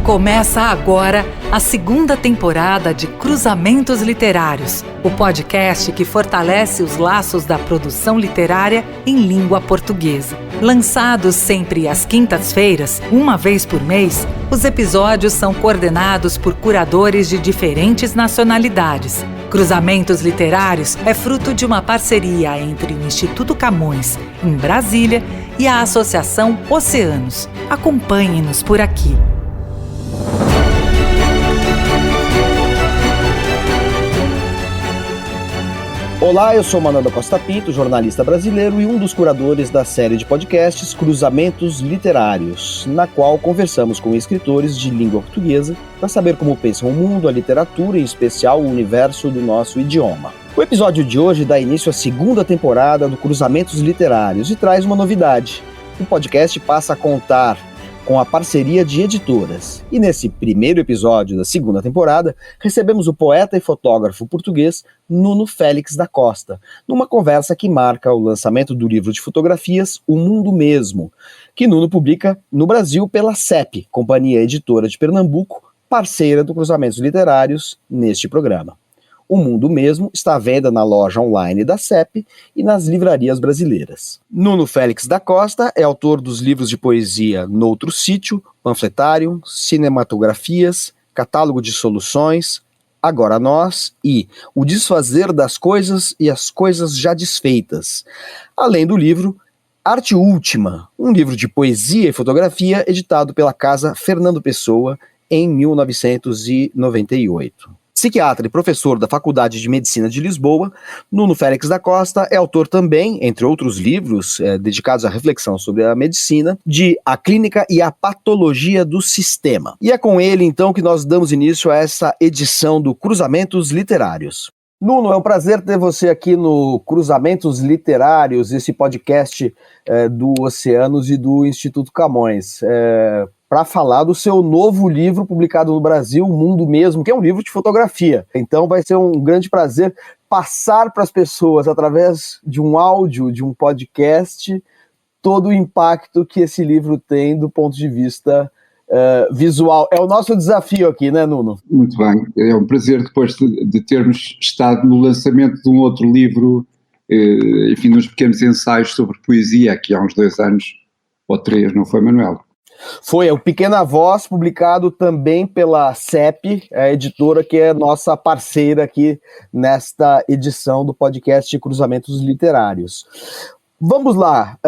Começa agora a segunda temporada de Cruzamentos Literários, o podcast que fortalece os laços da produção literária em língua portuguesa. Lançados sempre às quintas-feiras, uma vez por mês, os episódios são coordenados por curadores de diferentes nacionalidades. Cruzamentos Literários é fruto de uma parceria entre o Instituto Camões, em Brasília, e a Associação Oceanos. Acompanhe-nos por aqui. Olá, eu sou Manuel da Costa Pinto, jornalista brasileiro e um dos curadores da série de podcasts Cruzamentos Literários, na qual conversamos com escritores de língua portuguesa para saber como pensam o mundo, a literatura e, em especial, o universo do nosso idioma. O episódio de hoje dá início à segunda temporada do Cruzamentos Literários e traz uma novidade. O podcast passa a contar com a parceria de editoras. E nesse primeiro episódio da segunda temporada, recebemos o poeta e fotógrafo português Nuno Félix da Costa, numa conversa que marca o lançamento do livro de fotografias O Mundo Mesmo, que Nuno publica no Brasil pela CEP, Companhia Editora de Pernambuco, parceira do Cruzamentos Literários neste programa. O Mundo Mesmo está à venda na loja online da CEP e nas livrarias brasileiras. Nuno Félix da Costa é autor dos livros de poesia Noutro Sítio, Panfletário, Cinematografias, Catálogo de Soluções, Agora Nós e O Desfazer das Coisas e as Coisas Já Desfeitas, além do livro Arte Última, um livro de poesia e fotografia editado pela Casa Fernando Pessoa em 1998. Psiquiatra e professor da Faculdade de Medicina de Lisboa, Nuno Félix da Costa é autor também, entre outros livros dedicados à reflexão sobre a medicina, de A Clínica e a Patologia do Sistema. E é com ele, então, que nós damos início a essa edição do Cruzamentos Literários. Nuno, é um prazer ter você aqui no Cruzamentos Literários, esse podcast do Oceanos e do Instituto Camões. Para falar do seu novo livro publicado no Brasil, O Mundo Mesmo, que é um livro de fotografia. Então vai ser um grande prazer passar para as pessoas, através de um áudio, de um podcast, todo o impacto que esse livro tem do ponto de vista visual. É o nosso desafio aqui, né, Nuno? Muito bem. É um prazer, depois de termos estado no lançamento de um outro livro, enfim, nos pequenos ensaios sobre poesia, aqui há uns 2 anos ou 3, não foi, Manuel? Foi o Pequena Voz, publicado também pela CEP, a editora que é nossa parceira aqui nesta edição do podcast Cruzamentos Literários. Vamos lá,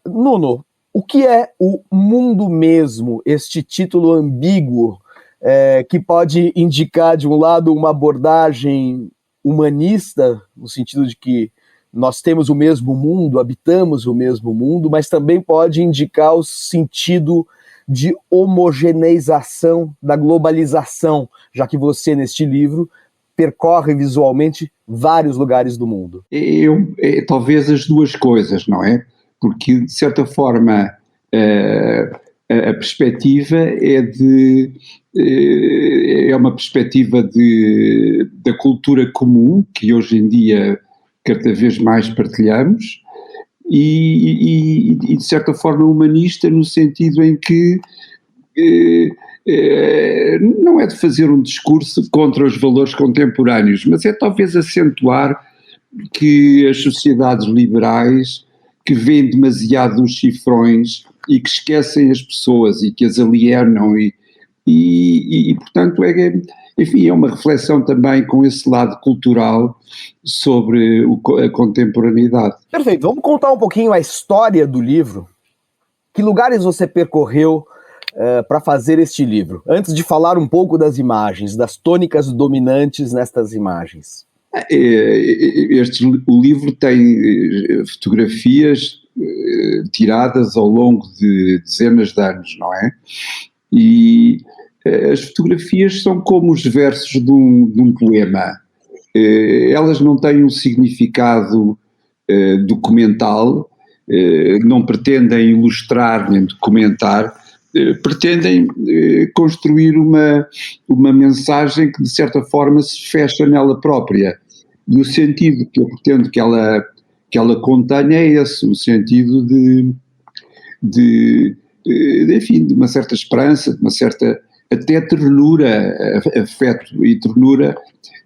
Nuno, o que é o Mundo Mesmo, este título ambíguo que pode indicar, de um lado, uma abordagem humanista, no sentido de que nós temos o mesmo mundo, habitamos o mesmo mundo, mas também pode indicar o sentido de homogeneização, da globalização, já que você, neste livro, percorre visualmente vários lugares do mundo. Talvez as duas coisas, não é? Porque, de certa forma, a perspectiva é uma perspectiva da cultura comum, que hoje em dia cada vez mais partilhamos, e de certa forma humanista, no sentido em que não é de fazer um discurso contra os valores contemporâneos, mas é talvez acentuar que as sociedades liberais, que veem demasiado os cifrões e que esquecem as pessoas e que as alienam e portanto, enfim, é uma reflexão também com esse lado cultural sobre a contemporaneidade. Perfeito, vamos contar um pouquinho a história do livro. Que lugares você percorreu para fazer este livro? Antes de falar um pouco das imagens, das tônicas dominantes nestas imagens. O livro tem fotografias tiradas ao longo de dezenas de anos, não é? E as fotografias são como os versos de um poema. Elas não têm um significado documental, não pretendem ilustrar nem documentar, pretendem construir uma mensagem que de certa forma se fecha nela própria. E o sentido que eu pretendo que ela contenha é esse, o sentido enfim, de uma certa esperança, de uma certa até ternura, afeto e ternura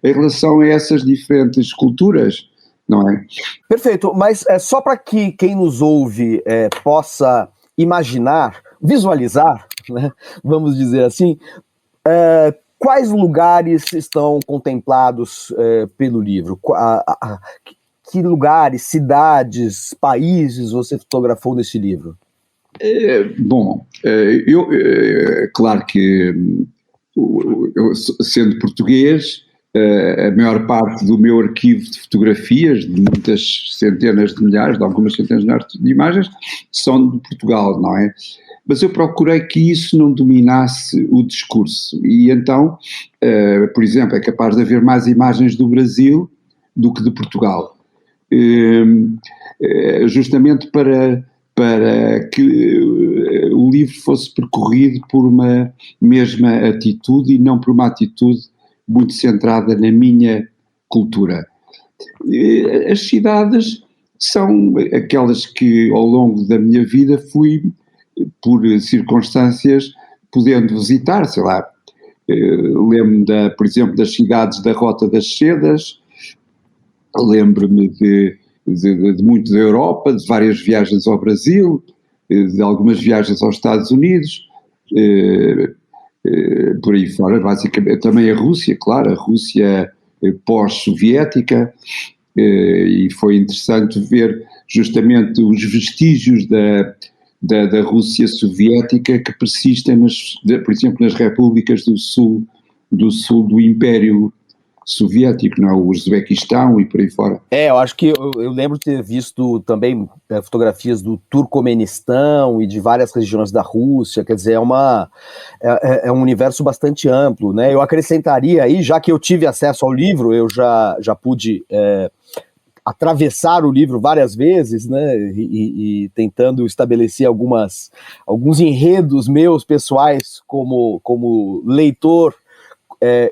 em relação a essas diferentes culturas, não é? Perfeito, mas só para que quem nos ouve possa imaginar, visualizar, né, vamos dizer assim, quais lugares estão contemplados pelo livro? Que lugares, cidades, países você fotografou nesse livro? Claro que eu, sendo português, a maior parte do meu arquivo de fotografias, de muitas centenas de milhares, de algumas centenas de milhares de imagens, são de Portugal, não é? Mas eu procurei que isso não dominasse o discurso e então, por exemplo, é capaz de haver mais imagens do Brasil do que de Portugal, justamente para que o livro fosse percorrido por uma mesma atitude e não por uma atitude muito centrada na minha cultura. As cidades são aquelas que ao longo da minha vida fui, por circunstâncias, podendo visitar, sei lá, lembro-me, por exemplo, das cidades da Rota das Sedas, lembro-me de muito da Europa, de várias viagens ao Brasil, de algumas viagens aos Estados Unidos, por aí fora, basicamente, também a Rússia, claro, a Rússia pós-soviética, e foi interessante ver justamente os vestígios da Rússia soviética que persistem, por exemplo, nas repúblicas do sul do Império Soviético, não é? O Uzbequistão e por aí fora. Eu acho que eu lembro de ter visto também fotografias do Turcomenistão e de várias regiões da Rússia, quer dizer, é um universo bastante amplo, né? Eu acrescentaria aí, já que eu tive acesso ao livro, eu já pude atravessar o livro várias vezes, né, e tentando estabelecer alguns enredos meus pessoais como leitor,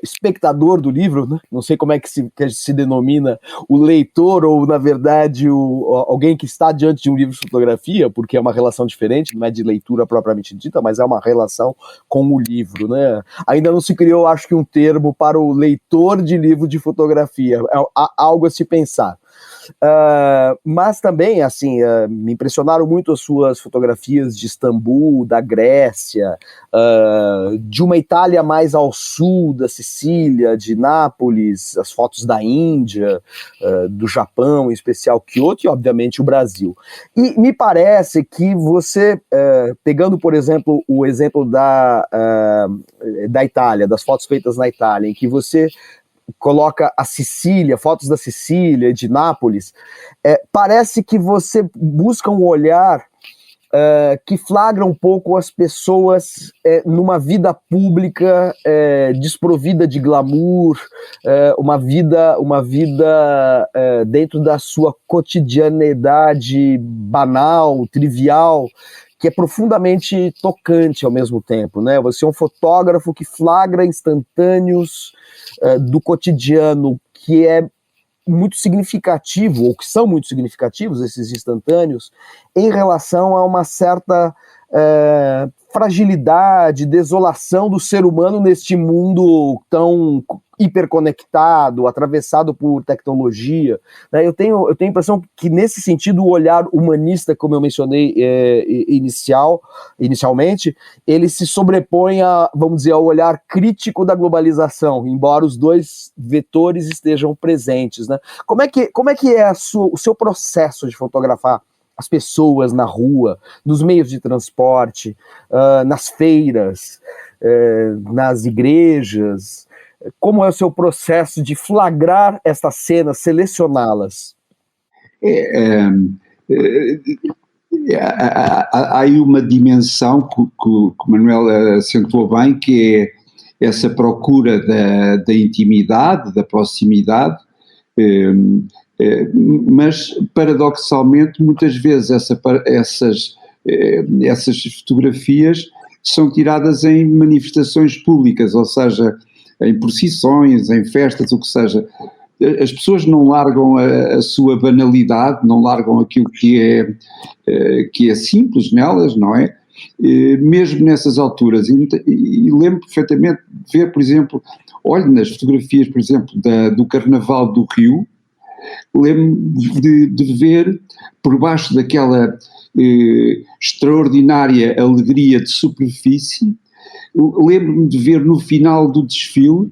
espectador do livro, né? Não sei como é que se denomina o leitor ou, na verdade, alguém que está diante de um livro de fotografia, porque é uma relação diferente, não é de leitura propriamente dita, mas é uma relação com o livro, né? Ainda não se criou, acho que, um termo para o leitor de livro de fotografia, algo a se pensar. Mas também, assim, me impressionaram muito as suas fotografias de Istambul, da Grécia, de uma Itália mais ao sul, da Sicília, de Nápoles, as fotos da Índia, do Japão, em especial Kyoto, e obviamente o Brasil. E me parece que você, pegando, por exemplo, o exemplo da Itália, das fotos feitas na Itália, em que você coloca a Sicília, fotos da Sicília e de Nápoles, parece que você busca um olhar que flagra um pouco as pessoas numa vida pública desprovida de glamour, uma vida dentro da sua cotidianidade banal, trivial, que é profundamente tocante ao mesmo tempo, né? Você é um fotógrafo que flagra instantâneos do cotidiano, que é muito significativo, ou que são muito significativos, esses instantâneos, em relação a uma certa fragilidade, desolação do ser humano neste mundo tão hiperconectado, atravessado por tecnologia, né? Eu tenho a impressão que, nesse sentido, o olhar humanista, como eu mencionei inicialmente, ele se sobrepõe vamos dizer, ao olhar crítico da globalização, embora os dois vetores estejam presentes, né? Como é que é o seu processo de fotografar as pessoas na rua, nos meios de transporte, nas feiras, nas igrejas? Como é o seu processo de flagrar estas cenas, selecioná-las? Há aí uma dimensão que o Manuel acentuou bem, que é essa procura da intimidade, da proximidade, mas paradoxalmente muitas vezes essas fotografias são tiradas em manifestações públicas, ou seja, em procissões, em festas, o que seja. As pessoas não largam a sua banalidade, não largam aquilo que é simples nelas, não é? mesmo nessas alturas. E lembro perfeitamente de ver, por exemplo, olho nas fotografias, por exemplo, do Carnaval do Rio, lembro de ver por baixo daquela extraordinária alegria de superfície, lembro-me de ver no final do desfile,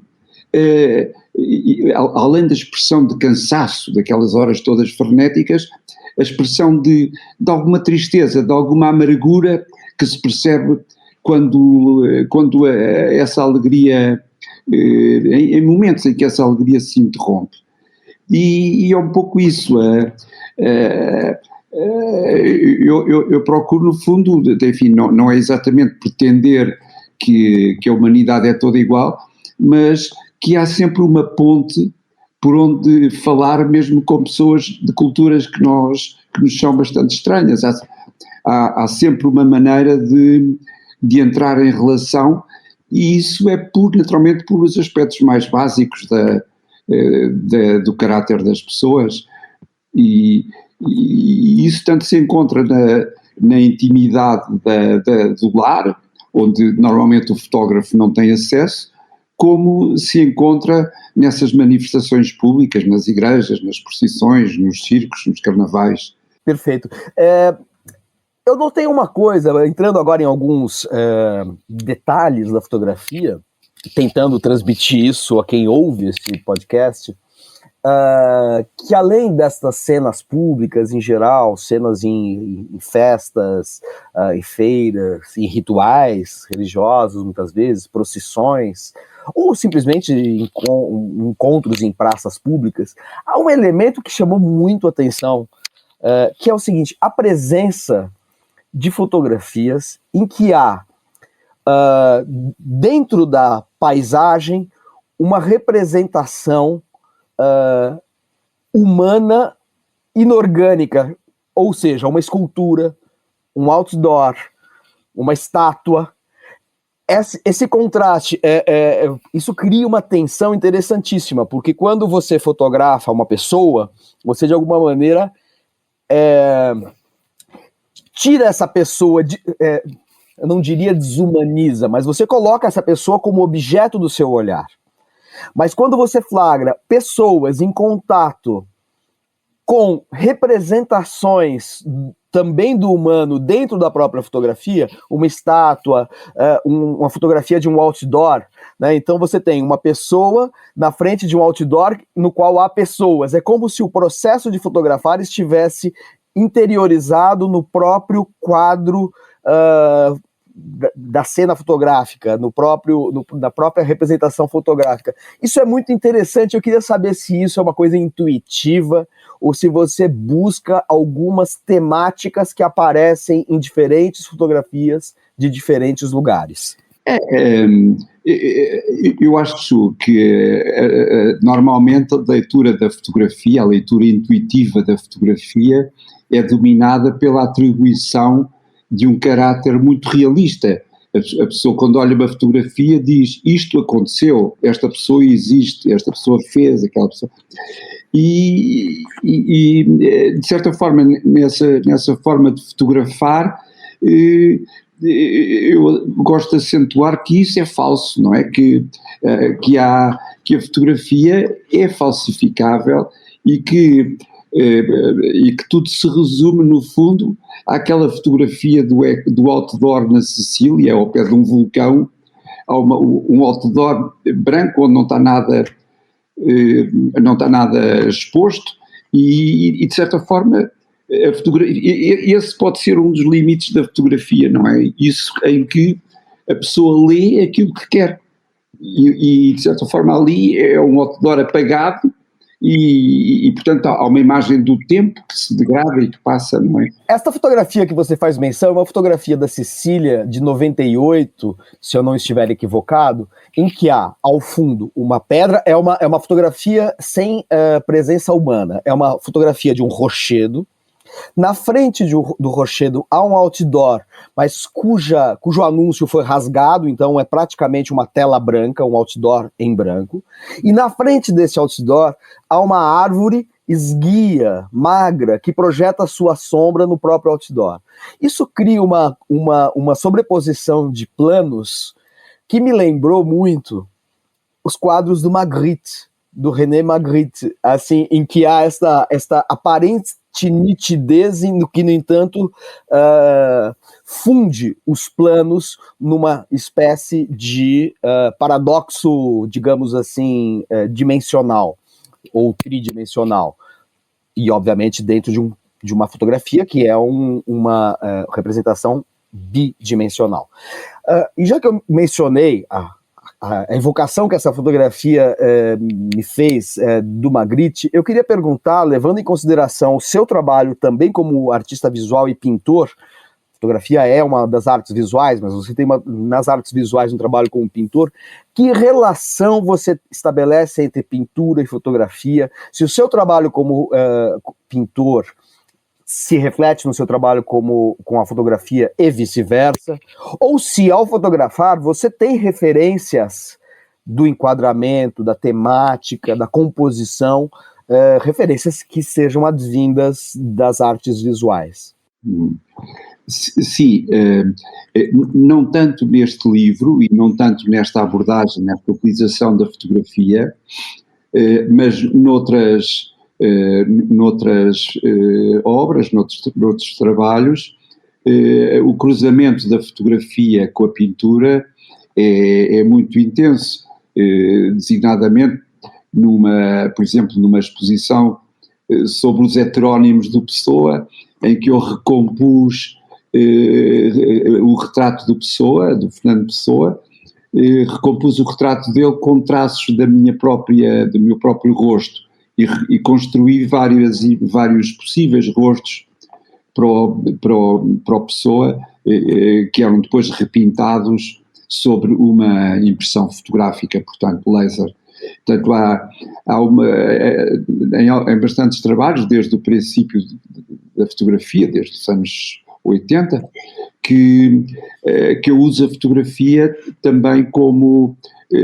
além da expressão de cansaço, daquelas horas todas frenéticas, a expressão de alguma tristeza, de alguma amargura que se percebe quando essa alegria, em momentos em que essa alegria se interrompe. E é um pouco isso. Eu procuro, no fundo, enfim, não é exatamente pretender que a humanidade é toda igual, mas que há sempre uma ponte por onde falar, mesmo com pessoas de culturas que nos são bastante estranhas. Há sempre uma maneira de entrar em relação, e isso é naturalmente por os aspectos mais básicos do caráter das pessoas, e isso tanto se encontra na intimidade do lar, onde normalmente o fotógrafo não tem acesso, como se encontra nessas manifestações públicas, nas igrejas, nas procissões, nos circos, nos carnavais. Perfeito. Eu notei uma coisa, entrando agora em alguns detalhes da fotografia, tentando transmitir isso a quem ouve esse podcast, que além destas cenas públicas em geral, cenas em festas, em feiras, em rituais religiosos muitas vezes, procissões, ou simplesmente encontros em praças públicas, há um elemento que chamou muito a atenção, que é o seguinte: a presença de fotografias em que há, dentro da paisagem, uma representação humana inorgânica, ou seja, uma escultura, um outdoor, uma estátua. Esse contraste, isso cria uma tensão interessantíssima, porque quando você fotografa uma pessoa, você de alguma maneira tira essa pessoa, eu não diria desumaniza, mas você coloca essa pessoa como objeto do seu olhar. Mas quando você flagra pessoas em contato com representações também do humano dentro da própria fotografia, uma estátua, uma fotografia de um outdoor, né? Então você tem uma pessoa na frente de um outdoor no qual há pessoas. É como se o processo de fotografar estivesse interiorizado no próprio quadro da cena fotográfica, na própria representação fotográfica. Isso é muito interessante. Eu queria saber se isso é uma coisa intuitiva ou se você busca algumas temáticas que aparecem em diferentes fotografias de diferentes lugares. Eu acho que normalmente a leitura da fotografia, a leitura intuitiva da fotografia, é dominada pela atribuição de um caráter muito realista. A pessoa, quando olha uma fotografia, diz: isto aconteceu, esta pessoa existe, esta pessoa fez, aquela pessoa. E de certa forma, nessa forma de fotografar, eu gosto de acentuar que isso é falso, não é? Que a fotografia é falsificável e que tudo se resume, no fundo, àquela fotografia do outdoor na Sicília, ao pé de um vulcão, um outdoor branco onde não está nada exposto, e de certa forma a fotografia, esse pode ser um dos limites da fotografia, não é? Isso em que a pessoa lê aquilo que quer, e de certa forma ali é um outdoor apagado, e portanto há uma imagem do tempo que se degrada e que passa, não é? Esta fotografia que você faz menção é uma fotografia da Sicília de 98, se eu não estiver equivocado, em que há ao fundo uma pedra. É uma fotografia sem presença humana, é uma fotografia de um rochedo. Na frente do rochedo há um outdoor, mas cujo anúncio foi rasgado, então é praticamente uma tela branca, um outdoor em branco. E na frente desse outdoor há uma árvore esguia, magra, que projeta sua sombra no próprio outdoor. Isso cria uma sobreposição de planos que me lembrou muito os quadros do Magritte, do René Magritte, assim, em que há esta aparente nitidez, que, no entanto, funde os planos numa espécie de paradoxo, digamos assim, dimensional ou tridimensional. E, obviamente, dentro de uma fotografia que é uma representação bidimensional. E já que eu mencionei a invocação que essa fotografia me fez do Magritte, eu queria perguntar, levando em consideração o seu trabalho também como artista visual e pintor, fotografia é uma das artes visuais, mas você tem nas artes visuais um trabalho como pintor, que relação você estabelece entre pintura e fotografia? Se o seu trabalho como pintor se reflete no seu trabalho com a fotografia e vice-versa, ou se ao fotografar você tem referências do enquadramento, da temática, da composição, referências que sejam advindas das artes visuais. Sim, não tanto neste livro e não tanto nesta abordagem, nesta utilização da fotografia, mas noutras obras, noutros trabalhos, o cruzamento da fotografia com a pintura é muito intenso, designadamente por exemplo, numa exposição sobre os heterónimos do Pessoa, em que eu recompus o retrato do Pessoa, do Fernando Pessoa, recompus o retrato dele com traços do meu próprio rosto e construí vários possíveis rostos para o Pessoa, que eram depois repintados sobre uma impressão fotográfica, portanto laser. Portanto, em bastantes trabalhos, desde o princípio da fotografia, desde os anos 80, que eu uso a fotografia também como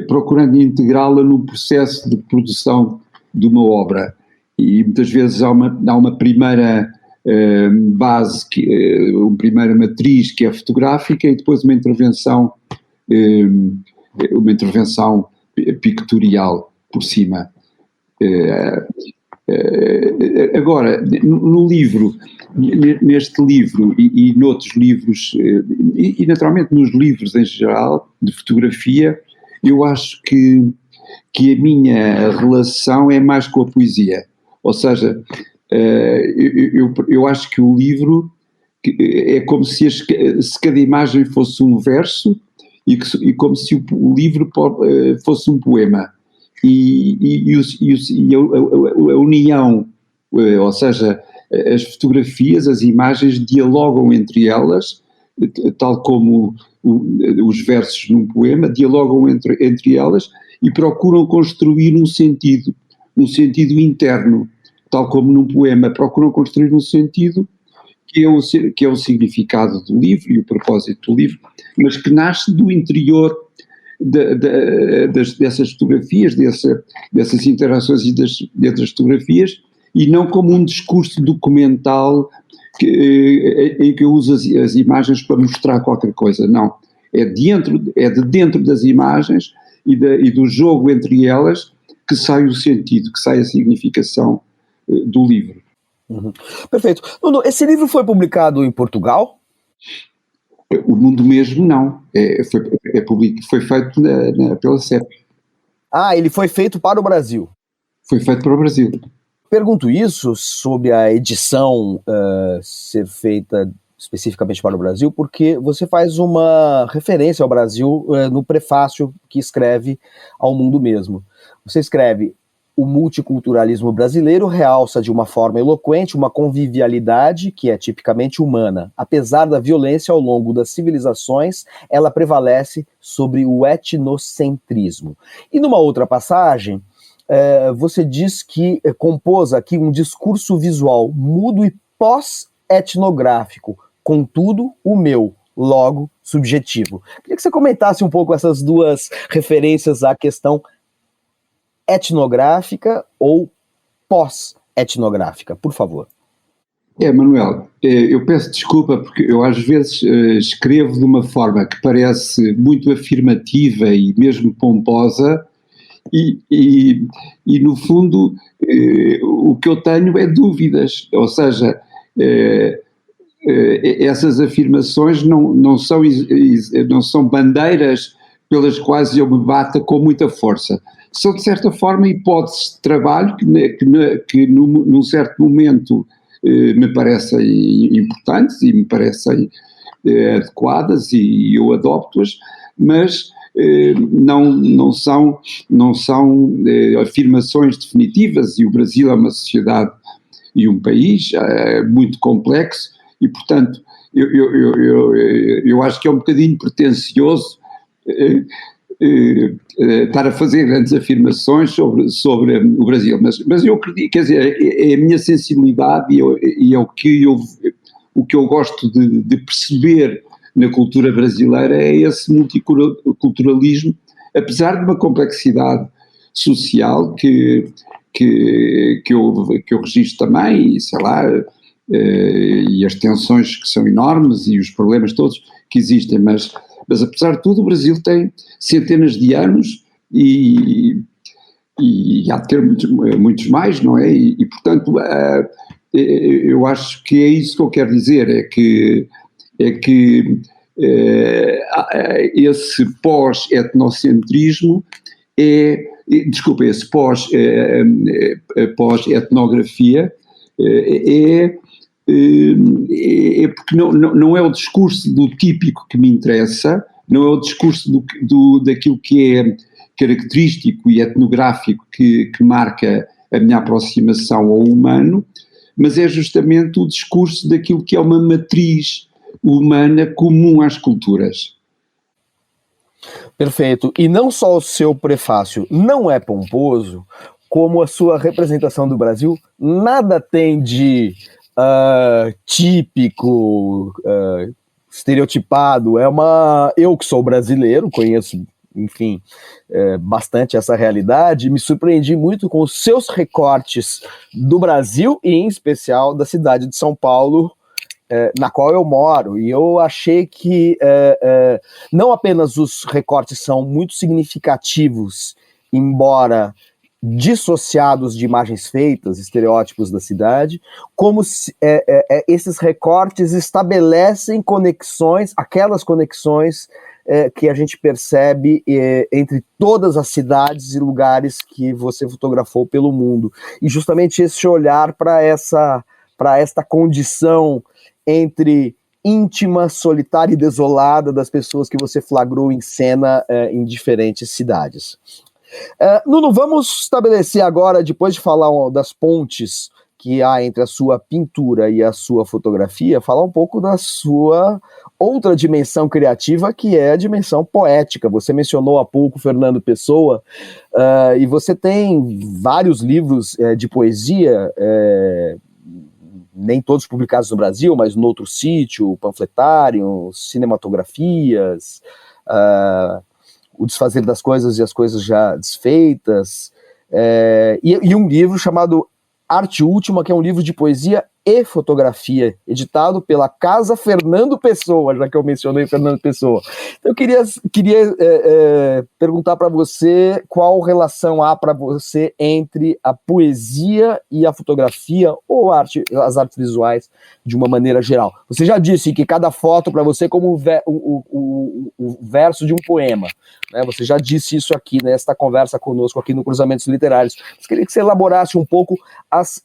procurando integrá-la no processo de produção de uma obra. E muitas vezes há uma primeira base, uma primeira matriz que é fotográfica, e depois uma intervenção pictorial por cima. Agora, no livro, neste livro e noutros livros, e naturalmente nos livros em geral, de fotografia, eu acho que a minha relação é mais com a poesia. Ou seja, eu acho que o livro é como se cada imagem fosse um verso e como se o livro fosse um poema. E a união, ou seja, as fotografias, as imagens dialogam entre elas, tal como os versos num poema dialogam entre elas e procuram construir um sentido interno, tal como num poema procuram construir um sentido que é o significado do livro e o propósito do livro, mas que nasce do interior dessas fotografias, dessas interações e dessas fotografias, e não como um discurso documental em que eu uso as imagens para mostrar qualquer coisa. Não, é de dentro das imagens e do jogo entre elas que sai o sentido, que sai a significação do livro. Uhum. Perfeito. Nuno, esse livro foi publicado em Portugal? O Mundo Mesmo não, foi feito pela CEP. Ele foi feito para o Brasil? Foi feito para o Brasil. Pergunto isso sobre a edição ser feita especificamente para o Brasil, porque você faz uma referência ao Brasil no prefácio que escreve ao Mundo Mesmo. Você escreve: o multiculturalismo brasileiro realça de uma forma eloquente uma convivialidade que é tipicamente humana. Apesar da violência ao longo das civilizações, ela prevalece sobre o etnocentrismo. E numa outra passagem, você diz que compôs aqui um discurso visual mudo e pós-etnográfico, contudo, o meu, logo, subjetivo. Queria que você comentasse um pouco essas duas referências à questão etnográfica ou etnográfica, por favor. Manuel, eu peço desculpa porque eu às vezes escrevo de uma forma que parece muito afirmativa e mesmo pomposa e no fundo o que eu tenho é dúvidas, ou seja, essas afirmações não são bandeiras pelas quais eu me bata com muita força. São de certa forma hipóteses de trabalho que num certo momento me parecem importantes e me parecem adequadas e eu adopto-as, mas não são afirmações definitivas, e o Brasil é uma sociedade e um país muito complexo e, portanto, eu acho que é um bocadinho pretencioso estar a fazer grandes afirmações sobre o Brasil, mas eu acredito, quer dizer, é a minha sensibilidade e é o que eu gosto de perceber na cultura brasileira, é esse multiculturalismo, apesar de uma complexidade social que eu registro também, e sei lá, e as tensões que são enormes e os problemas todos que existem, mas apesar de tudo o Brasil tem centenas de anos e há de ter muitos mais, não é? E portanto, eu acho que é isso que eu quero dizer, é que esse pós-etnocentrismo esse pós-etnografia é porque não é o discurso do típico que me interessa, não é o discurso daquilo que é característico e etnográfico que marca a minha aproximação ao humano, mas é justamente o discurso daquilo que é uma matriz humana comum às culturas. Perfeito. E não só o seu prefácio não é pomposo, como a sua representação do Brasil nada tem de típico, estereotipado. Eu que sou brasileiro, conheço, enfim, bastante essa realidade, me surpreendi muito com os seus recortes do Brasil e, em especial, da cidade de São Paulo, na qual eu moro, e eu achei que não apenas os recortes são muito significativos, embora dissociados de imagens feitas, estereótipos da cidade, como esses recortes estabelecem conexões, aquelas conexões que a gente percebe entre todas as cidades e lugares que você fotografou pelo mundo. E justamente esse olhar para esta condição entre íntima, solitária e desolada das pessoas que você flagrou em cena em diferentes cidades. Nuno, vamos estabelecer agora, depois de falar das pontes que há entre a sua pintura e a sua fotografia, falar um pouco da sua outra dimensão criativa, que é a dimensão poética. Você mencionou há pouco Fernando Pessoa, e você tem vários livros de poesia, nem todos publicados no Brasil, mas no Outro Sítio, panfletário, cinematografias, O Desfazer das Coisas e as Coisas Já Desfeitas, e um livro chamado Arte Última, que é um livro de poesia e fotografia, editado pela Casa Fernando Pessoa, já que eu mencionei Fernando Pessoa. Então eu queria perguntar para você qual relação há para você entre a poesia e a fotografia, ou as artes visuais de uma maneira geral. Você já disse que cada foto para você é como o verso de um poema, né? Você já disse isso aqui nesta conversa conosco aqui no Cruzamentos Literários. Mas queria que você elaborasse um pouco as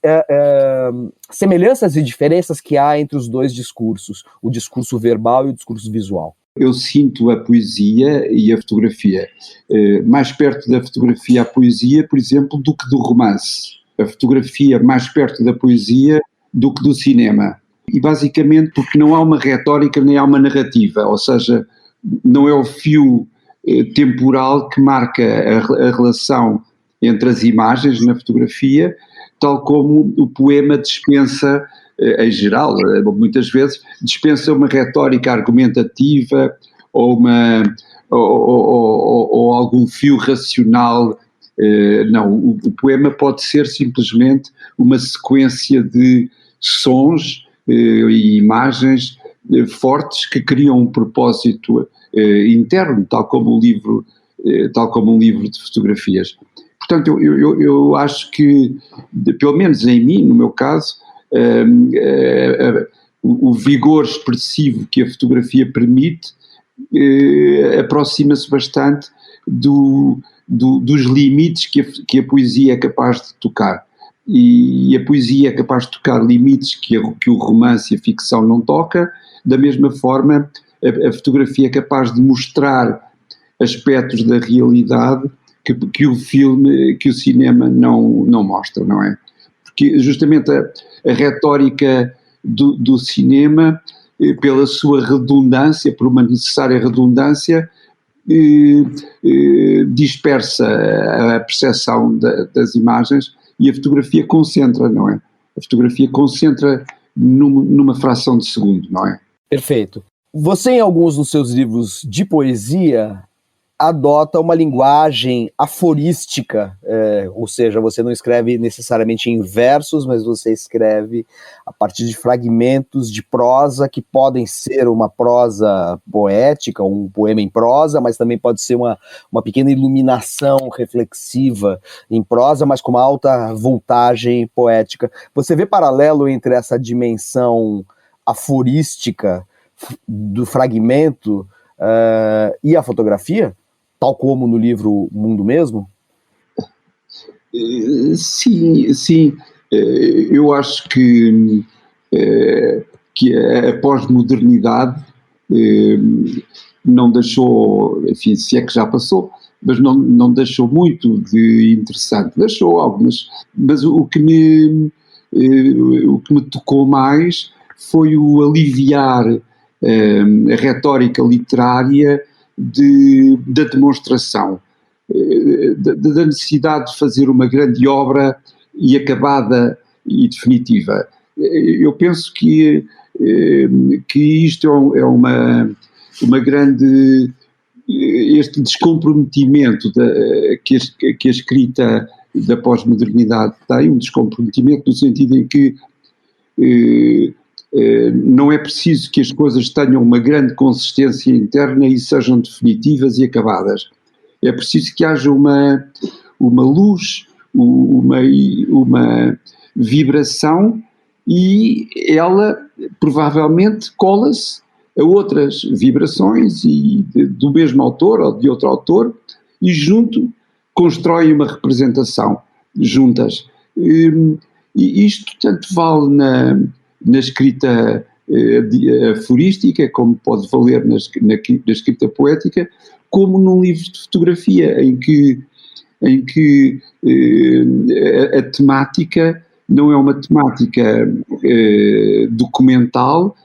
semelhanças e diferenças que há entre os dois discursos, o discurso verbal e o discurso visual. Eu sinto a poesia e a fotografia mais perto da fotografia, a poesia, por exemplo, do que do romance. A fotografia mais perto da poesia do que do cinema. E basicamente porque não há uma retórica nem há uma narrativa, ou seja, não é o fio temporal que marca a relação entre as imagens na fotografia, tal como o poema dispensa, em geral, muitas vezes, dispensa uma retórica argumentativa ou algum fio racional Não, o poema pode ser simplesmente uma sequência de sons e imagens fortes que criam um propósito interno, tal como um livro de fotografias. Portanto, eu acho que, pelo menos em mim, no meu caso, o vigor expressivo que a fotografia permite aproxima-se bastante dos limites que a poesia é capaz de tocar. E a poesia é capaz de tocar limites que o romance e a ficção não toca. Da mesma forma, a fotografia é capaz de mostrar aspectos da realidade que o filme, que o cinema não mostra, não é? Porque justamente a retórica do cinema, pela sua redundância, por uma necessária redundância, dispersa a percepção das imagens, e a fotografia concentra, não é? A fotografia concentra numa fração de segundo, não é? Perfeito. Você, em alguns dos seus livros de poesia, adota uma linguagem aforística, ou seja, você não escreve necessariamente em versos, mas você escreve a partir de fragmentos de prosa que podem ser uma prosa poética, um poema em prosa, mas também pode ser uma pequena iluminação reflexiva em prosa, mas com uma alta voltagem poética. Você vê paralelo entre essa dimensão aforística do fragmento e a fotografia? Tal como no livro Mundo Mesmo? Sim. Eu acho que a pós-modernidade não deixou, enfim, se é que já passou, mas não deixou muito de interessante. Deixou algumas, mas o que me tocou mais foi o aliviar a retórica literária da demonstração, da necessidade de fazer uma grande obra e acabada e definitiva. Eu penso que isto é uma grande... Este descomprometimento que a escrita da pós-modernidade tem, um descomprometimento no sentido em que não é preciso que as coisas tenham uma grande consistência interna e sejam definitivas e acabadas. É preciso que haja uma luz, uma vibração, e ela provavelmente cola-se a outras vibrações do mesmo autor ou de outro autor, e junto constroem uma representação juntas. E isto tanto vale na escrita aforística, como pode valer na escrita poética, como num livro de fotografia, em que a temática não é uma temática documental,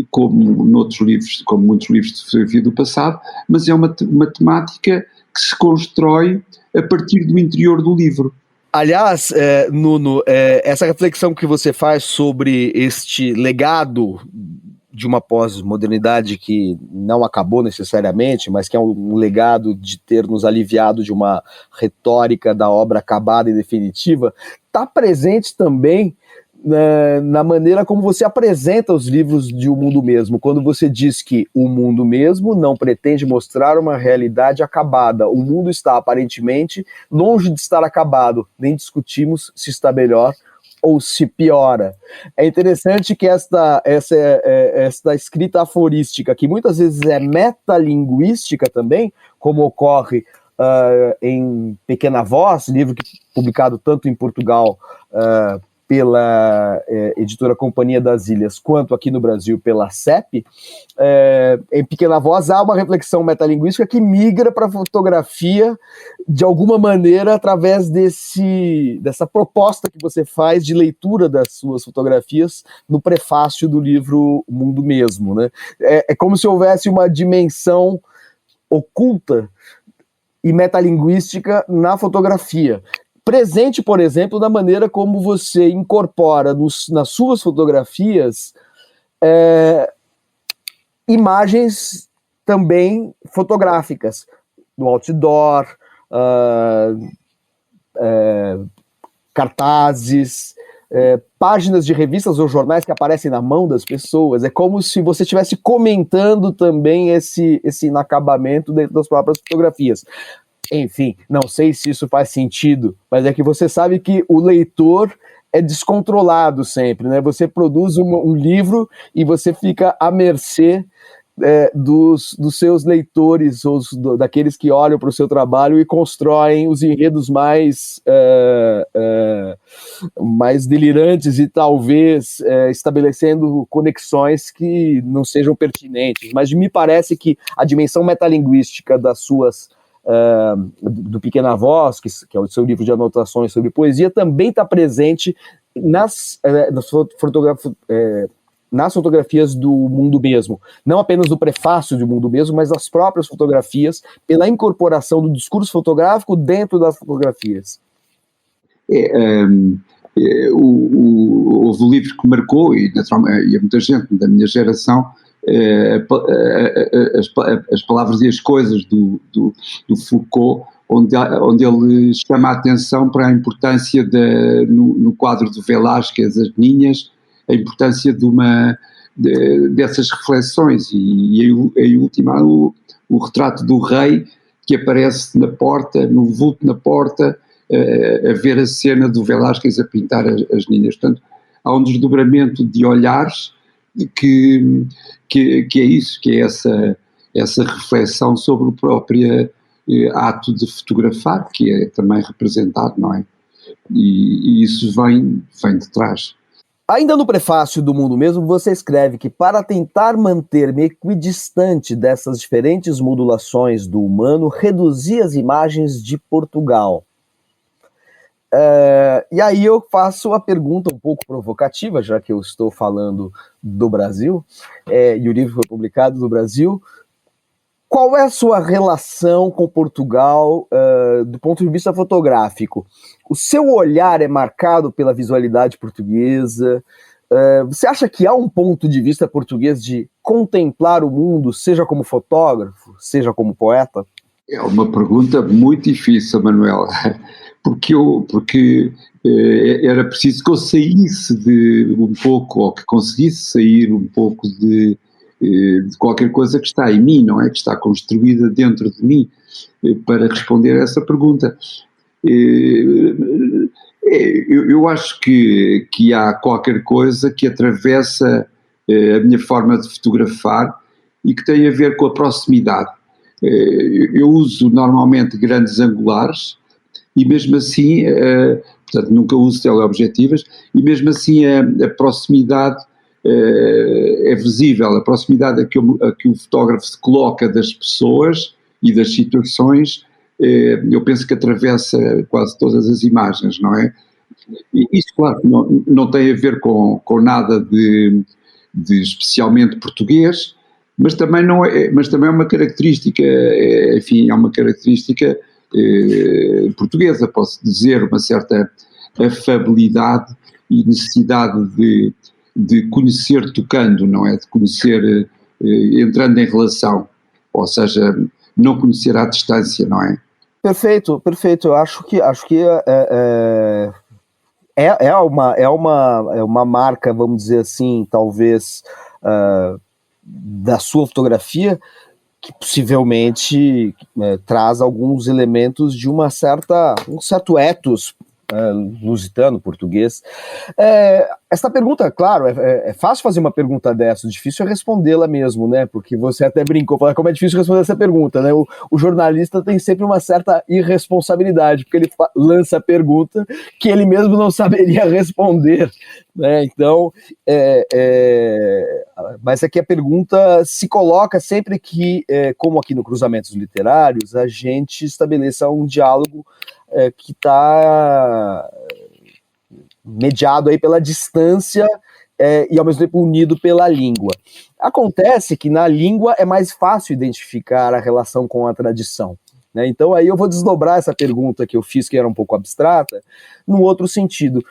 como muitos livros de fotografia do passado, mas é uma temática que se constrói a partir do interior do livro. Aliás, Nuno, essa reflexão que você faz sobre este legado de uma pós-modernidade que não acabou necessariamente, mas que é um legado de ter nos aliviado de uma retórica da obra acabada e definitiva, está presente também na maneira como você apresenta os livros de O Mundo Mesmo, quando você diz que o mundo mesmo não pretende mostrar uma realidade acabada. O mundo está aparentemente longe de estar acabado, nem discutimos se está melhor ou se piora. É interessante que esta escrita aforística, que muitas vezes é metalinguística também, como ocorre em Pequena Voz, livro publicado tanto em Portugal pela editora Companhia das Ilhas, quanto aqui no Brasil pela CEP, em Pequena Voz há uma reflexão metalinguística que migra para a fotografia de alguma maneira através dessa proposta que você faz de leitura das suas fotografias no prefácio do livro Mundo Mesmo, né? É como se houvesse uma dimensão oculta e metalinguística na fotografia. Presente, por exemplo, da maneira como você incorpora nas suas fotografias imagens também fotográficas, do outdoor, cartazes, páginas de revistas ou jornais que aparecem na mão das pessoas. É como se você estivesse comentando também esse inacabamento dentro das próprias fotografias. Enfim, não sei se isso faz sentido, mas é que você sabe que o leitor é descontrolado sempre, né? Você produz um livro e você fica à mercê dos seus leitores, daqueles que olham para o seu trabalho e constroem os enredos mais delirantes e talvez estabelecendo conexões que não sejam pertinentes. Mas me parece que a dimensão metalinguística das suas do Pequena Voz, que é o seu livro de anotações sobre poesia, também está presente nas fotografias do Mundo Mesmo, não apenas do prefácio do Mundo Mesmo, mas das próprias fotografias, pela incorporação do discurso fotográfico dentro das fotografias. Houve um livro que marcou, e há muita gente da minha geração, as palavras e as coisas do Foucault, onde ele chama a atenção para a importância no quadro de Velázquez, as ninhas, a importância dessas reflexões, e em última o retrato do rei que aparece na porta, no vulto na porta, a ver a cena do Velázquez a pintar as ninhas. Portanto, há um desdobramento de olhares que é isso, que é essa reflexão sobre o próprio ato de fotografar, que é também representado, não é? E isso vem de trás. Ainda no prefácio do Mundo Mesmo, você escreve que para tentar manter-me equidistante dessas diferentes modulações do humano, reduzi as imagens de Portugal. E aí eu faço a pergunta um pouco provocativa, já que eu estou falando do Brasil, e o livro foi publicado no Brasil. Qual é a sua relação com Portugal do ponto de vista fotográfico? O seu olhar é marcado pela visualidade portuguesa? Você acha que há um ponto de vista português de contemplar o mundo, seja como fotógrafo, seja como poeta? É uma pergunta muito difícil, Manuel, porque era preciso que eu saísse um pouco, ou que conseguisse sair um pouco de qualquer coisa que está em mim, não é? Que está construída dentro de mim, para responder a essa pergunta. Eu acho que há qualquer coisa que atravessa a minha forma de fotografar e que tem a ver com a proximidade. Eu uso normalmente grandes angulares e mesmo assim, portanto nunca uso teleobjetivas, e mesmo assim a proximidade é visível, a proximidade a que o fotógrafo se coloca das pessoas e das situações, eu penso que atravessa quase todas as imagens, não é? E isso, claro, não tem a ver com nada de especialmente português, mas também é uma característica, enfim, é uma característica portuguesa, posso dizer, uma certa afabilidade e necessidade de conhecer tocando, não é? De conhecer entrando em relação, ou seja, não conhecer à distância, não é? Perfeito. Eu acho que é uma marca, vamos dizer assim, talvez, da sua fotografia, que possivelmente traz alguns elementos de um certo ethos lusitano, português. Essa pergunta, claro, é fácil fazer uma pergunta dessa, difícil é respondê-la mesmo, né? Porque você até brincou, falou como é difícil responder essa pergunta, né? O jornalista tem sempre uma certa irresponsabilidade, porque ele lança a pergunta que ele mesmo não saberia responder, né? Então, mas é que a pergunta se coloca sempre que, como aqui no Cruzamentos Literários, a gente estabeleça um diálogo que está mediado aí pela distância e ao mesmo tempo unido pela língua. Acontece que na língua é mais fácil identificar a relação com a tradição, né? Então aí eu vou desdobrar essa pergunta que eu fiz, que era um pouco abstrata, num outro sentido.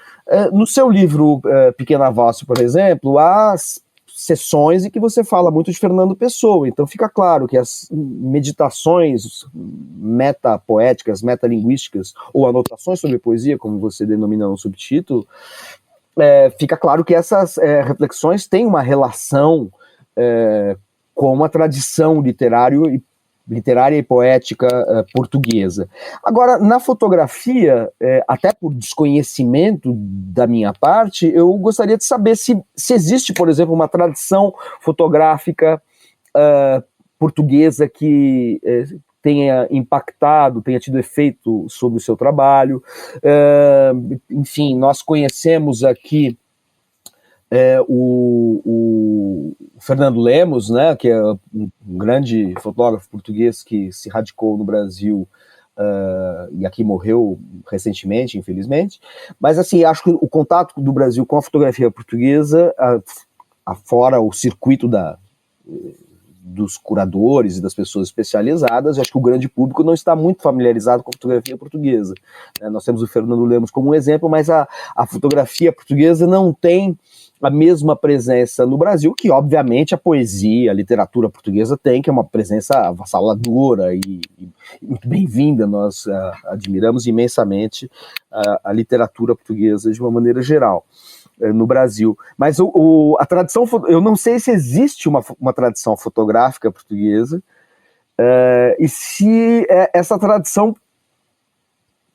No seu livro Pequena Voz, por exemplo, há sessões em que você fala muito de Fernando Pessoa, então fica claro que as meditações metapoéticas, metalinguísticas, ou anotações sobre poesia, como você denomina no subtítulo, fica claro que essas reflexões têm uma relação com a tradição literária e poética portuguesa. Agora, na fotografia, até por desconhecimento da minha parte, eu gostaria de saber se existe, por exemplo, uma tradição fotográfica portuguesa que tenha impactado, tenha tido efeito sobre o seu trabalho. Enfim, nós conhecemos aqui o Fernando Lemos, né, que é um grande fotógrafo português que se radicou no Brasil e aqui morreu recentemente, infelizmente. Mas, assim, acho que o contato do Brasil com a fotografia portuguesa, afora o circuito dos curadores e das pessoas especializadas, acho que o grande público não está muito familiarizado com a fotografia portuguesa. Nós temos o Fernando Lemos como um exemplo, mas a fotografia portuguesa não tem a mesma presença no Brasil, que obviamente a poesia, a literatura portuguesa tem, que é uma presença avassaladora e muito bem-vinda. Nós admiramos imensamente a literatura portuguesa de uma maneira geral no Brasil. Mas a tradição, eu não sei se existe uma tradição fotográfica portuguesa e se essa tradição,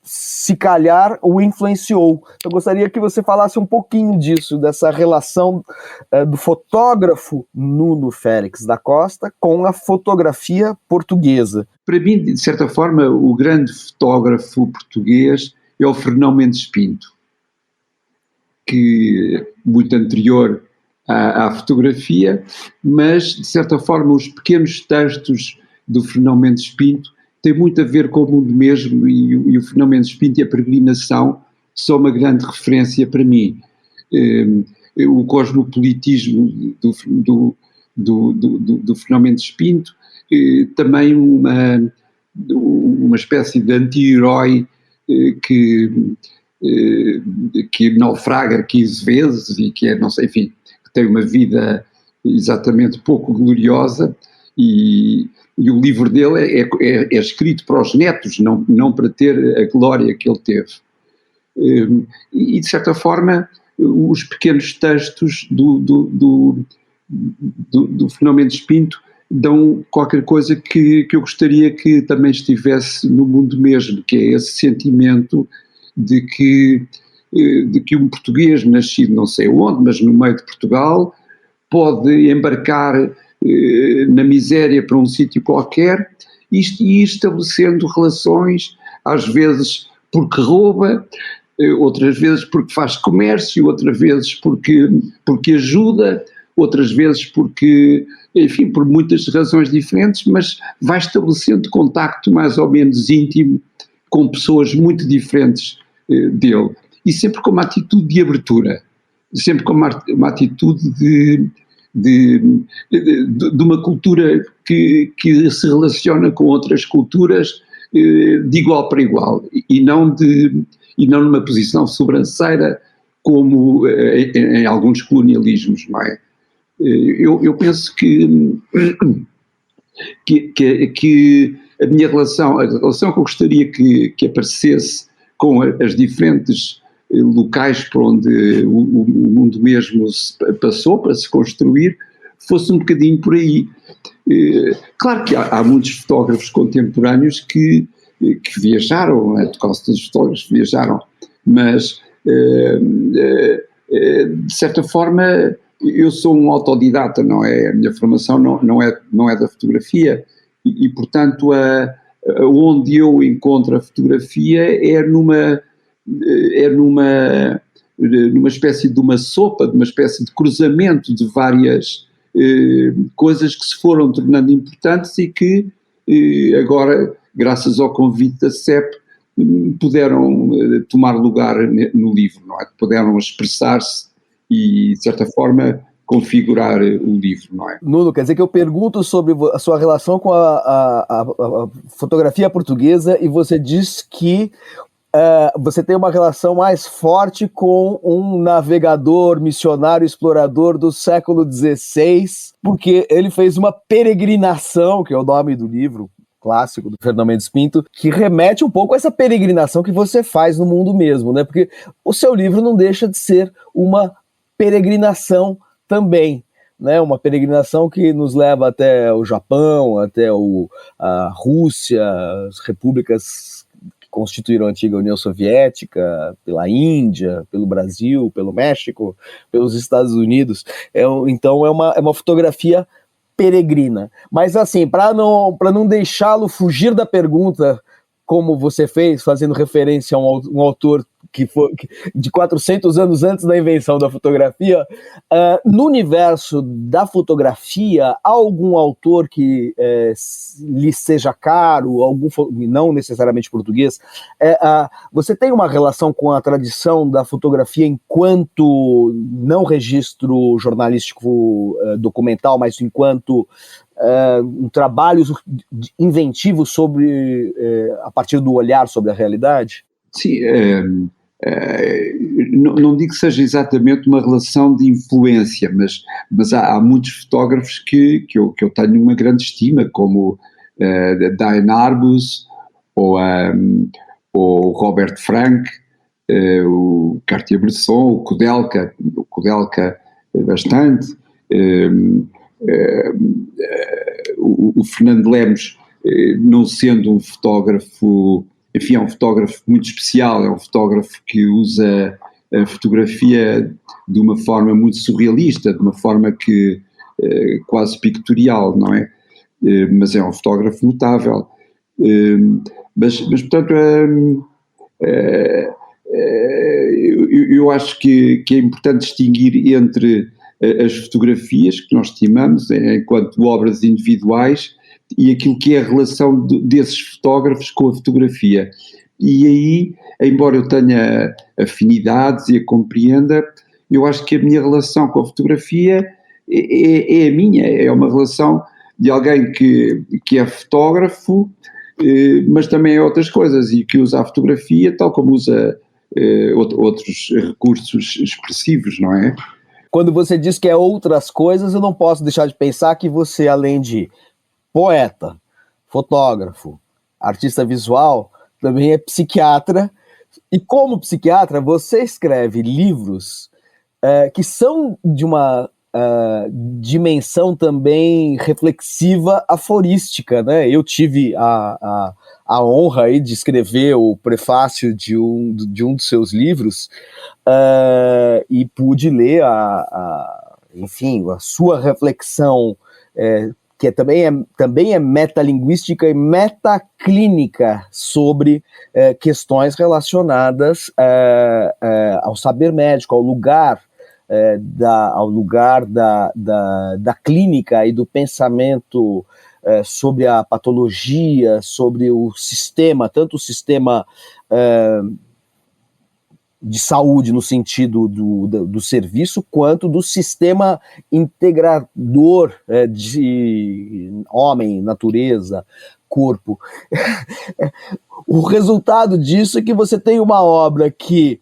se calhar, o influenciou. Eu gostaria que você falasse um pouquinho disso, dessa relação do fotógrafo Nuno Félix da Costa com a fotografia portuguesa. Para mim, de certa forma, o grande fotógrafo português é o Fernão Mendes Pinto, que muito anterior à fotografia, mas, de certa forma, os pequenos textos do Fernão Mendes Pinto tem muito a ver com o mundo mesmo, e o Fernão Mendes Pinto e a peregrinação são uma grande referência para mim. O cosmopolitismo do Fernão Mendes Pinto, também uma espécie de anti-herói que naufraga 15 vezes e que não sei, enfim, que tem uma vida exatamente pouco gloriosa, e o livro dele é escrito para os netos, não para ter a glória que ele teve. E, de certa forma, os pequenos textos do Fernão Mendes Pinto dão qualquer coisa que eu gostaria que também estivesse no mundo mesmo, que é esse sentimento de que um português nascido não sei onde, mas no meio de Portugal, pode embarcar na miséria para um sítio qualquer e ir estabelecendo relações, às vezes porque rouba, outras vezes porque faz comércio, outras vezes porque ajuda, outras vezes porque, enfim, por muitas razões diferentes, mas vai estabelecendo contacto mais ou menos íntimo com pessoas muito diferentes dele, e sempre com uma atitude de abertura, sempre com uma atitude de uma cultura que se relaciona com outras culturas de igual para igual, e não numa posição sobranceira como em alguns colonialismos, não é? Eu penso que a minha relação, a relação que eu gostaria que aparecesse com as diferentes locais por onde o mundo mesmo passou para se construir, fosse um bocadinho por aí. Claro que há muitos fotógrafos contemporâneos que viajaram, a Costa dos fotógrafos viajaram, mas de certa forma eu sou um autodidata, não é? A minha formação não é da fotografia e portanto onde eu encontro a fotografia é numa espécie de uma sopa, de uma espécie de cruzamento de várias coisas que se foram tornando importantes e que agora, graças ao convite da CEP, puderam tomar lugar no livro, não é? Puderam expressar-se e, de certa forma, configurar o livro, não é? Nuno, quer dizer que eu pergunto sobre a sua relação com a fotografia portuguesa e você diz que você tem uma relação mais forte com um navegador, missionário, explorador do século XVI, porque ele fez uma peregrinação, que é o nome do livro clássico do Fernando Mendes Pinto, que remete um pouco a essa peregrinação que você faz no mundo mesmo, né? Porque o seu livro não deixa de ser uma peregrinação também, né? Uma peregrinação que nos leva até o Japão, até a Rússia, as repúblicas constituíram a antiga União Soviética, pela Índia, pelo Brasil, pelo México, pelos Estados Unidos. Então é uma fotografia peregrina. Mas assim, para não deixá-lo fugir da pergunta, como você fez, fazendo referência a um autor de 400 anos antes da invenção da fotografia, no universo da fotografia, há algum autor que lhe seja caro, não necessariamente português, você tem uma relação com a tradição da fotografia enquanto não registro jornalístico documental, mas enquanto um trabalho inventivo a partir do olhar sobre a realidade? Sim, não digo que seja exatamente uma relação de influência, mas há muitos fotógrafos que eu tenho uma grande estima, como Diane Arbus, ou Robert Frank, o Cartier-Bresson, o Kudelka bastante, o Fernando Lemos, não sendo um fotógrafo, enfim, é um fotógrafo muito especial, é um fotógrafo que usa a fotografia de uma forma muito surrealista, de uma forma que quase pictorial, não é? Mas é um fotógrafo notável. Mas portanto, eu acho que é importante distinguir entre as fotografias que nós estimamos enquanto obras individuais e aquilo que é a relação desses fotógrafos com a fotografia. E aí, embora eu tenha afinidades e a compreenda, eu acho que a minha relação com a fotografia é a minha, é uma relação de alguém que é fotógrafo, mas também é outras coisas, e que usa a fotografia tal como usa outros recursos expressivos, não é? Quando você diz que é outras coisas, eu não posso deixar de pensar que você, além de poeta, fotógrafo, artista visual, também é psiquiatra, e como psiquiatra você escreve livros que são de uma dimensão também reflexiva, aforística, né? Eu tive a honra aí de escrever o prefácio de um dos seus livros e pude ler enfim, a sua reflexão, que também é metalinguística e metaclínica sobre questões relacionadas ao saber médico, ao lugar da clínica e do pensamento sobre a patologia, sobre o sistema, tanto o sistema de saúde no sentido do serviço, quanto do sistema integrador de homem, natureza, corpo. O resultado disso é que você tem uma obra que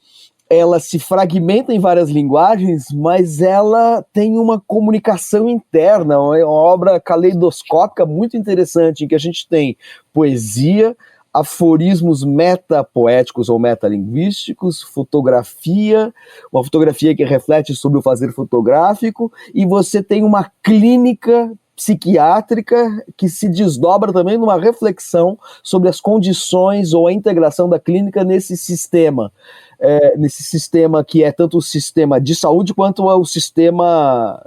ela se fragmenta em várias linguagens, mas ela tem uma comunicação interna, uma obra caleidoscópica muito interessante, em que a gente tem poesia, aforismos metapoéticos ou metalinguísticos, fotografia, uma fotografia que reflete sobre o fazer fotográfico, e você tem uma clínica psiquiátrica que se desdobra também numa reflexão sobre as condições ou a integração da clínica nesse sistema que é tanto o sistema de saúde quanto o sistema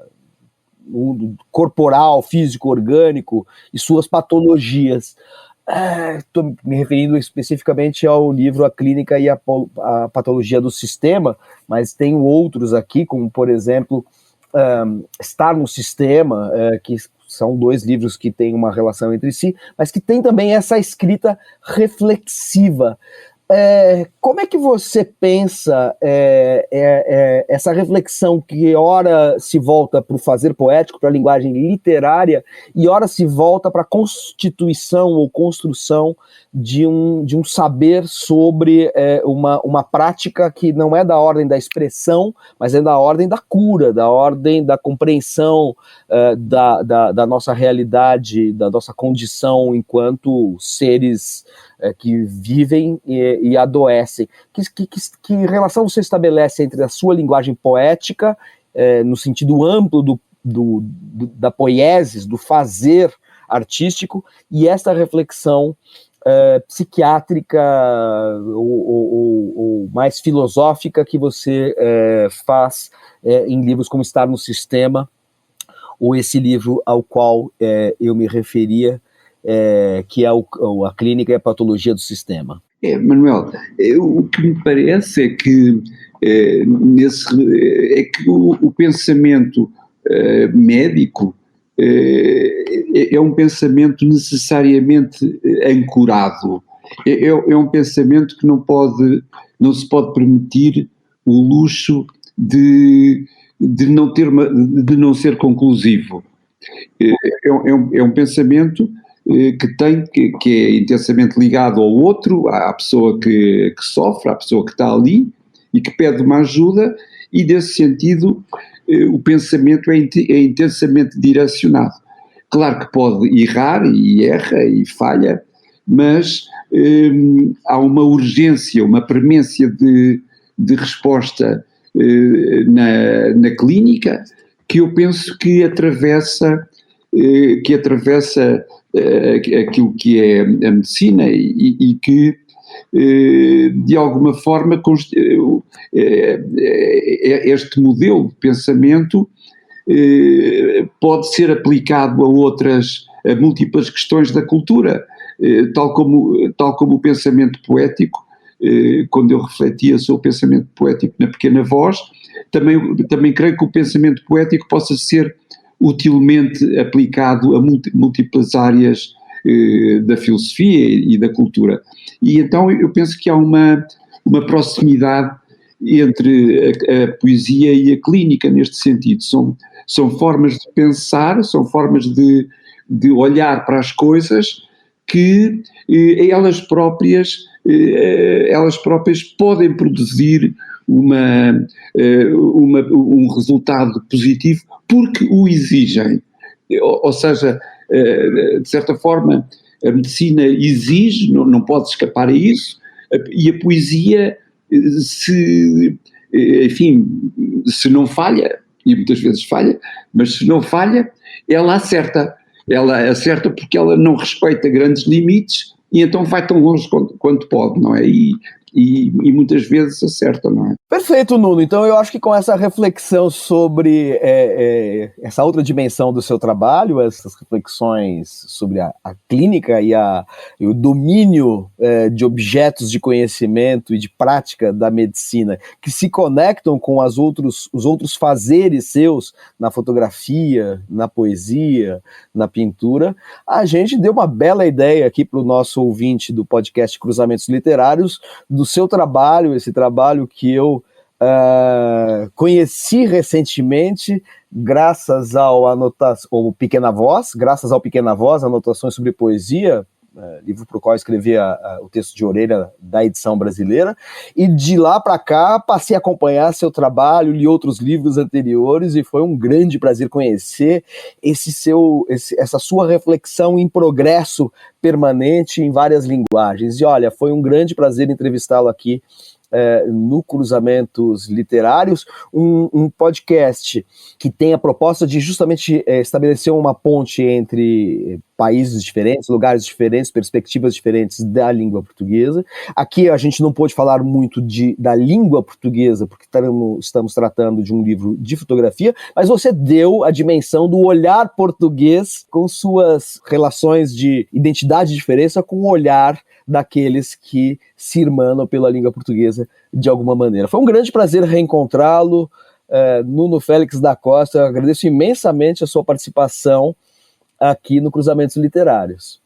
corporal, físico, orgânico e suas patologias. Estou me referindo especificamente ao livro A Clínica e a Patologia do Sistema, mas tenho outros aqui, como por exemplo Estar no Sistema, que são dois livros que têm uma relação entre si, mas que tem também essa escrita reflexiva. Como é que você pensa essa reflexão que ora se volta para o fazer poético, para a linguagem literária, e ora se volta para a constituição ou construção de um saber sobre uma prática que não é da ordem da expressão, mas é da ordem da cura, da ordem da compreensão da nossa realidade, da nossa condição enquanto seres que vivem e adoecem. Que relação você estabelece entre a sua linguagem poética, no sentido amplo da poiesis, do fazer artístico, e esta reflexão psiquiátrica ou mais filosófica que você faz em livros como Estar no Sistema, ou esse livro ao qual eu me referia, que é a Clínica e a Patologia do Sistema? Manuel, o que me parece é que, o pensamento médico é um pensamento necessariamente ancorado. É um pensamento que não se pode permitir o luxo de não ser conclusivo. É um pensamento que é intensamente ligado ao outro, à pessoa que sofre, à pessoa que está ali e que pede uma ajuda, e desse sentido o pensamento é intensamente direcionado. Claro que pode errar, e erra, e falha, mas há uma urgência, uma premência de resposta na clínica, que eu penso que atravessa aquilo que é a medicina, e que de alguma forma este modelo de pensamento pode ser aplicado a múltiplas questões da cultura, tal como o pensamento poético. Quando eu refletia sobre o pensamento poético na Pequena Voz, também creio que o pensamento poético possa ser utilmente aplicado a múltiplas áreas da filosofia e da cultura. E então eu penso que há uma proximidade entre a poesia e a clínica neste sentido. São formas de pensar, são formas de olhar para as coisas que elas próprias podem produzir um resultado positivo porque o exigem. Ou seja, de certa forma, a medicina exige, não pode escapar a isso, e a poesia, se não falha, e muitas vezes falha, mas se não falha, ela acerta. Ela acerta porque ela não respeita grandes limites, e então vai tão longe quanto pode, não é? E muitas vezes acerta, não é? Perfeito, Nuno. Então eu acho que com essa reflexão sobre essa outra dimensão do seu trabalho, essas reflexões sobre a clínica e o domínio de objetos de conhecimento e de prática da medicina que se conectam com os outros fazeres seus na fotografia, na poesia, na pintura, a gente deu uma bela ideia aqui para o nosso ouvinte do podcast Cruzamentos Literários, do seu trabalho, esse trabalho que eu conheci recentemente graças ao Pequena Voz, Anotações sobre Poesia, livro para o qual eu escrevi o texto de orelha da edição brasileira, e de lá para cá passei a acompanhar seu trabalho, li outros livros anteriores, e foi um grande prazer conhecer essa sua reflexão em progresso permanente em várias linguagens. E olha, foi um grande prazer entrevistá-lo aqui no Cruzamentos Literários, um podcast que tem a proposta de justamente estabelecer uma ponte entre países diferentes, lugares diferentes, perspectivas diferentes da língua portuguesa. Aqui a gente não pôde falar muito da língua portuguesa, porque estamos tratando de um livro de fotografia, mas você deu a dimensão do olhar português com suas relações de identidade e diferença com o olhar daqueles que se irmanam pela língua portuguesa de alguma maneira. Foi um grande prazer reencontrá-lo, Nuno Félix da Costa. Eu agradeço imensamente a sua participação aqui no Cruzamentos Literários.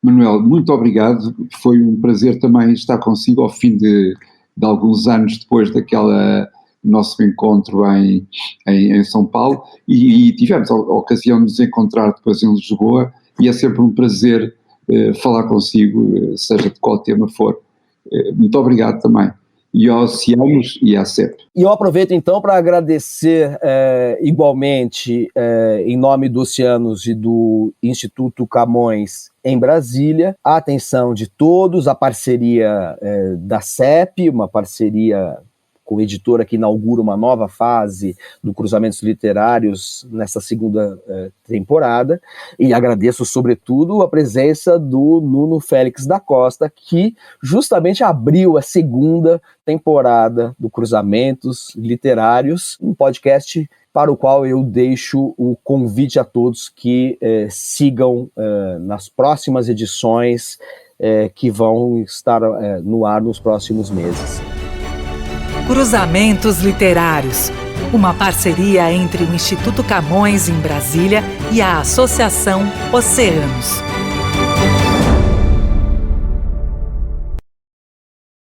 Manuel, muito obrigado, foi um prazer também estar consigo ao fim de alguns anos depois daquele nosso encontro em São Paulo, e tivemos a ocasião de nos encontrar depois em Lisboa, e é sempre um prazer falar consigo, seja de qual tema for. Muito obrigado também. E aos Oceanos e à CEP. E eu aproveito então para agradecer igualmente, em nome do Oceanos e do Instituto Camões em Brasília, a atenção de todos, a parceria da CEP, uma parceria com a editora que inaugura uma nova fase do Cruzamentos Literários nessa segunda temporada, e agradeço sobretudo a presença do Nuno Félix da Costa, que justamente abriu a segunda temporada do Cruzamentos Literários, um podcast para o qual eu deixo o convite a todos que sigam nas próximas edições que vão estar no ar nos próximos meses. Cruzamentos Literários, uma parceria entre o Instituto Camões em Brasília e a Associação Oceanos.